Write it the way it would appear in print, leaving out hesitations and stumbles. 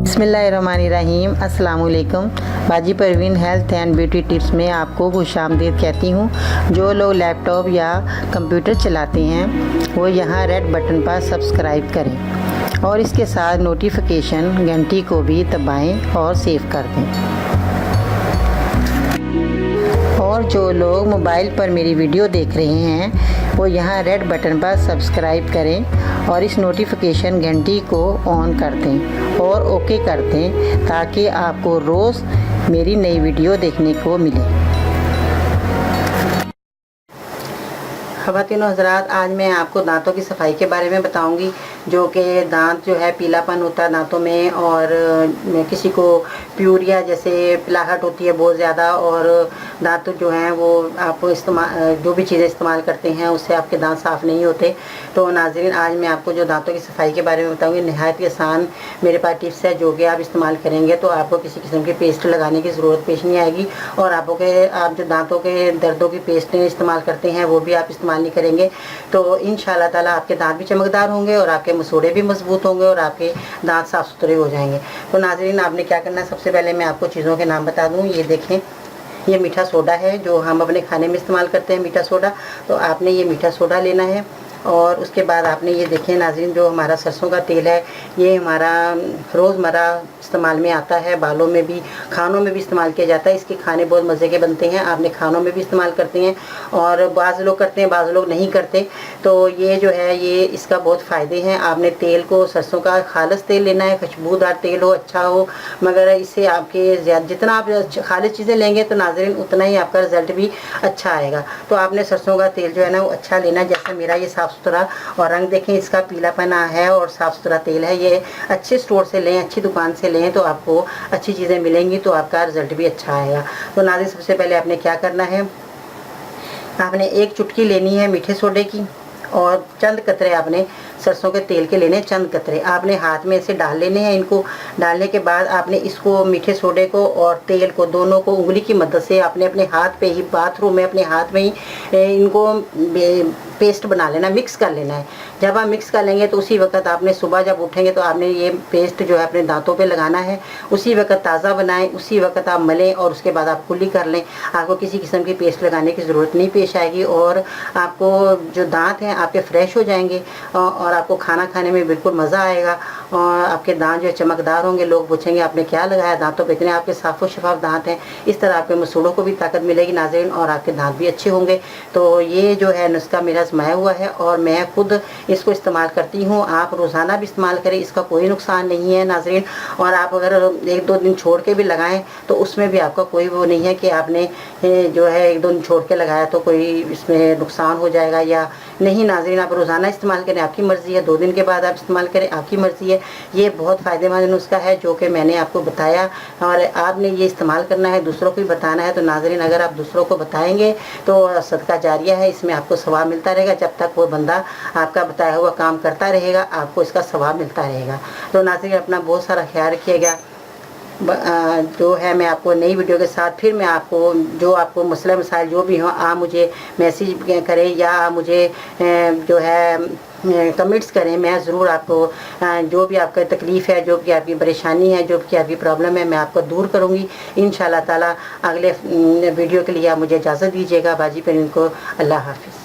बिस्मिल्लाहिर्रहमानिर्रहीम। अस्सलाम वालेकुम। बाजी Parveen health and beauty tips में आपको खुशामदीद कहती हूँ। जो लोग लैपटॉप या कंप्यूटर चलाते हैं वो यहाँ रेड बटन पर सब्सक्राइब करें और इसके साथ नोटिफिकेशन घंटी को भी दबाएं और सेव कर दें। और जो लोग मोबाइल पर मेरी वीडियो देख रहे हैं वो यहाँ रेड बटन पर सब्सक्राइब करें और इस नोटिफिकेशन घंटी को ऑन कर दें और ओके कर दें ताकि आपको रोज़ मेरी नई वीडियो देखने को मिले। ख़वातीनो हज़रात, आज मैं आपको दांतों की सफाई के बारे में बताऊंगी। जो कि दांत जो है पीलापन होता है दांतों में, और किसी को प्यूरिया जैसे पिलाहट होती है बहुत ज़्यादा, और दांत जो हैं वो आप जो भी चीज़ें इस्तेमाल करते हैं उससे आपके दांत साफ़ नहीं होते। तो नाज़रीन, आज मैं आपको जो दांतों की सफाई के बारे में बताऊँगी, नहायत ही आसान मेरे पास टिप्स है जो कि आप इस्तेमाल करेंगे तो आपको किसी किस्म की पेस्ट लगाने की ज़रूरत पेश नहीं आएगी। और आप जो दांतों के दर्दों की पेस्टें इस्तेमाल करते हैं वो भी आप इस्तेमाल नहीं करेंगे तो इंशाल्लाह ताला आपके दांत भी चमकदार होंगे और आपके मसूड़े भी मजबूत होंगे और आपके दांत साफ़ सुथरे हो जाएंगे। तो नाज़रीन, आपने क्या करना है, सबसे पहले मैं आपको चीज़ों के नाम बता दूँ। ये देखें, ये मीठा सोडा है जो हम अपने खाने में इस्तेमाल करते हैं, मीठा सोडा। तो आपने ये मीठा सोडा लेना है। और उसके बाद आपने ये देखें नाज़रीन, जो हमारा सरसों का तेल है ये हमारा रोज़मर्रा इस्तेमाल में आता है, बालों में भी, खानों में भी इस्तेमाल किया जाता है। इसके खाने बहुत मज़े के बनते हैं, आपने खानों में भी इस्तेमाल करते हैं और बाज़ लोग करते हैं, बाज़ लोग नहीं करते। तो ये जो है ये इसका बहुत फ़ायदे हैं। आपने तेल को सरसों का खालिस तेल लेना है, खुशबूदार तेल हो, अच्छा हो, मगर इससे आपके जितना आप खालिस चीज़ें लेंगे तो नाज़रीन उतना ही आपका रिज़ल्ट भी अच्छा आएगा। तो आपने सरसों का तेल जो है ना वो अच्छा लेना है। जैसे मेरा ये साफ़ सुथरा, और रंग देखें इसका पीलापना है और साफ़ सुथरा तेल है। ये अच्छे स्टोर से लें, अच्छी दुकान से लें तो आपको अच्छी चीज़ें मिलेंगी, तो आपका रिज़ल्ट भी अच्छा आएगा। तो नाज़रीन, सबसे पहले आपने क्या करना है, आपने एक चुटकी लेनी है मीठे सोडे की और चंद कतरे आपने सरसों के तेल के लेने, चंद कतरे आपने हाथ में ऐसे डाल लेने हैं। इनको डालने के बाद आपने इसको मीठे सोडे को और तेल को दोनों को उंगली की मदद से आपने अपने हाथ पे ही, बाथरूम में अपने हाथ में ही इनको पेस्ट बना लेना, मिक्स कर लेना है। जब आप मिक्स कर लेंगे तो उसी वक्त आपने सुबह जब उठेंगे तो आपने ये पेस्ट जो है अपने दांतों पे लगाना है। उसी वक्त ताज़ा बनाएं, उसी वक्त आप मलें और उसके बाद आप कुल्ली कर लें। आपको किसी किस्म की पेस्ट लगाने की ज़रूरत नहीं पेश आएगी और आपको जो दांत हैं आपके फ्रेश हो जाएंगे और आपको खाना खाने में बिल्कुल मज़ा आएगा और आपके दांत जो है चमकदार होंगे। लोग पूछेंगे आपने क्या लगाया दांतों पे, इतने आपके साफ़ व शफाफ दांत हैं। इस तरह आपके मसूड़ों को भी ताकत मिलेगी नाज़रीन और आपके दांत भी अच्छे होंगे। तो ये जो है नुस्खा मेरा आजमाया हुआ है और मैं खुद इसको इस्तेमाल करती हूँ। आप रोज़ाना भी इस्तेमाल करें, इसका कोई नुकसान नहीं है नाज़रीन। और आप अगर एक दो दिन छोड़ के भी लगाएं तो उसमें भी आपका कोई वो नहीं है कि आपने जो है एक दो दिन छोड़ के लगाया तो कोई इसमें नुकसान हो जाएगा या नहीं। नाज़रीन, आप रोज़ाना इस्तेमाल करें, आपकी मर्ज़ी है। 2 दिन के बाद आप इस्तेमाल करें, आपकी मर्ज़ी है। ये बहुत फ़ायदेमंद नुस्खा है जो कि मैंने आपको बताया और आपने ये इस्तेमाल करना है, दूसरों को भी बताना है। तो नाज़रीन, अगर आप दूसरों को बताएंगे तो सदका जारिया है, इसमें आपको सवाब मिलता रहेगा। जब तक वो बंदा आपका बताया हुआ काम करता रहेगा आपको इसका सवाब मिलता रहेगा। तो नाज़रीन, अपना बहुत सारा ख्याल रखिएगा। जो है मैं आपको नई वीडियो के साथ फिर मैं आपको जो आपको मसला मसाइल जो भी हों आप मुझे मैसेज करें या मुझे जो है कमेंट्स करें। मैं ज़रूर आपको जो भी आपका तकलीफ़ है, जो भी आपकी परेशानी है, जो भी आपकी प्रॉब्लम है, मैं आपको दूर करूँगी इंशाल्लाह ताला। अगले वीडियो के लिए आप मुझे इजाज़त दीजिएगा। बाजी परवीन को अल्लाह हाफ़िज़।